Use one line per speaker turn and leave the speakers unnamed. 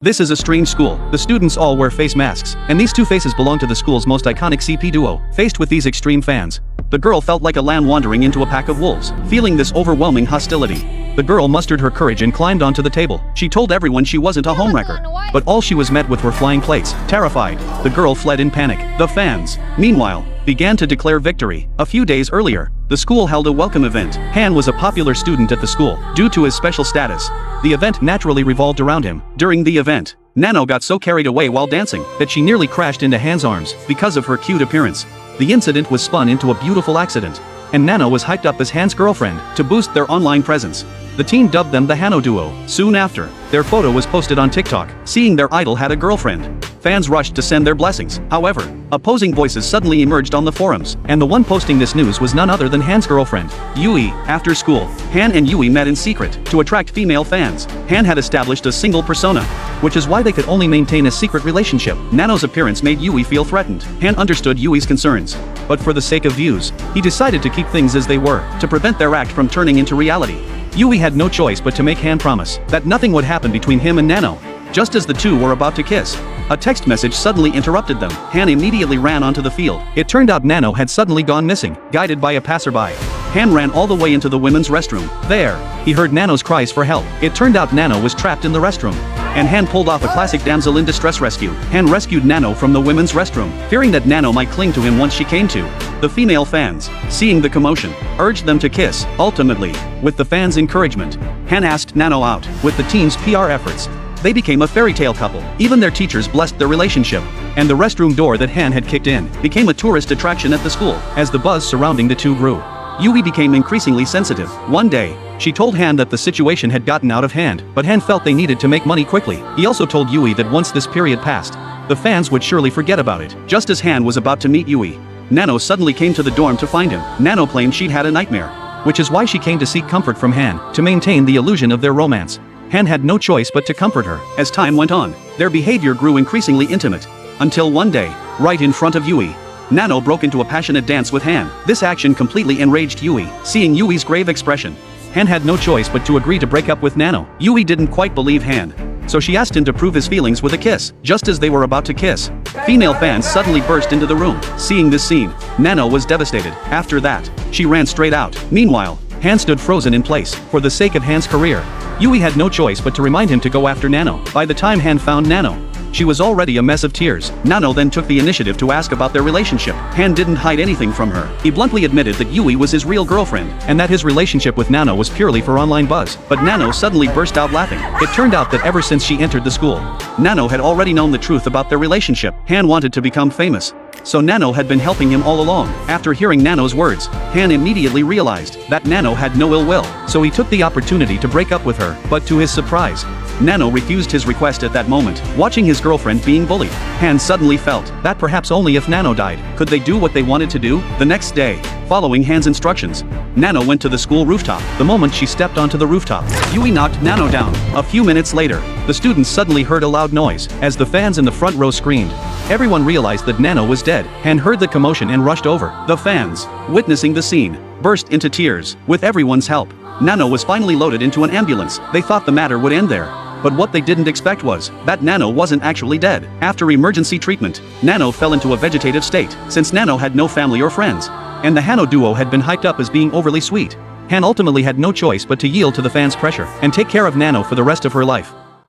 This is a strange school. The students all wear face masks, and these two faces belong to the school's most iconic CP duo. Faced with these extreme fans, the girl felt like a lamb wandering into a pack of wolves. Feeling this overwhelming hostility, the girl mustered her courage and climbed onto the table. She told everyone she wasn't a homewrecker, but all she was met with were flying plates. Terrified, the girl fled in panic. The fans, meanwhile, began to declare victory. A few days earlier, the school held a welcome event. Han was a popular student at the school. Due to his special status, the event naturally revolved around him. During the event, Nano got so carried away while dancing that she nearly crashed into Han's arms. Because of her cute appearance, the incident was spun into a beautiful accident, and Nano was hyped up as Han's girlfriend to boost their online presence. The team dubbed them the Hano Duo. Soon after, their photo was posted on TikTok. Seeing their idol had a girlfriend, fans rushed to send their blessings. However, opposing voices suddenly emerged on the forums, and the one posting this news was none other than Han's girlfriend, Yui. After school, Han and Yui met in secret to attract female fans. Han had established a single persona, which is why they could only maintain a secret relationship. Nano's appearance made Yui feel threatened. Han understood Yui's concerns, but for the sake of views, he decided to keep things as they were, to prevent their act from turning into reality. Yui had no choice but to make Han promise that nothing would happen between him and Nano. Just as the two were about to kiss, a text message suddenly interrupted them. Han immediately ran onto the field. It turned out Nano had suddenly gone missing, guided by a passerby. Han ran all the way into the women's restroom. There, he heard Nano's cries for help. It turned out Nano was trapped in the restroom, and Han pulled off a classic damsel in distress rescue. Han rescued Nano from the women's restroom, fearing that Nano might cling to him once she came to. The female fans, seeing the commotion, urged them to kiss. Ultimately, with the fans' encouragement, Han asked Nano out. With the team's PR efforts, they became a fairy tale couple. Even their teachers blessed their relationship, and the restroom door that Han had kicked in became a tourist attraction at the school. As the buzz surrounding the two grew, Yui became increasingly sensitive. One day, she told Han that the situation had gotten out of hand, but Han felt they needed to make money quickly. He also told Yui that once this period passed, the fans would surely forget about it. Just as Han was about to meet Yui, Nano suddenly came to the dorm to find him. Nano claimed she'd had a nightmare, which is why she came to seek comfort from Han, to maintain the illusion of their romance. Han had no choice but to comfort her. As time went on, their behavior grew increasingly intimate, until one day, right in front of Yui, Nano broke into a passionate dance with Han. This action completely enraged Yui. Seeing Yui's grave expression, Han had no choice but to agree to break up with Nano. Yui didn't quite believe Han, so she asked him to prove his feelings with a kiss. Just as they were about to kiss, female fans suddenly burst into the room. Seeing this scene, Nano was devastated. After that, she ran straight out. Meanwhile, Han stood frozen in place. For the sake of Han's career, Yui had no choice but to remind him to go after Nano. By the time Han found Nano, she was already a mess of tears. Nano then took the initiative to ask about their relationship. Han didn't hide anything from her. He bluntly admitted that Yui was his real girlfriend, and that his relationship with Nano was purely for online buzz. But Nano suddenly burst out laughing. It turned out that ever since she entered the school, Nano had already known the truth about their relationship. Han wanted to become famous, so Nano had been helping him all along. After hearing Nano's words, Han immediately realized that Nano had no ill will, so he took the opportunity to break up with her. But to his surprise, Nano refused his request at that moment. Watching his girlfriend being bullied, Han suddenly felt that perhaps only if Nano died could they do what they wanted to do. The next day, following Han's instructions, Nano went to the school rooftop. The moment she stepped onto the rooftop, Yui knocked Nano down. A few minutes later, the students suddenly heard a loud noise. As the fans in the front row screamed, everyone realized that Nano was dead. Han heard the commotion and rushed over. The fans, witnessing the scene, burst into tears. With everyone's help, Nano was finally loaded into an ambulance. They thought the matter would end there, but what they didn't expect was that Nano wasn't actually dead. After emergency treatment, Nano fell into a vegetative state. Since Nano had no family or friends, and the Hano duo had been hyped up as being overly sweet, Han ultimately had no choice but to yield to the fans' pressure and take care of Nano for the rest of her life.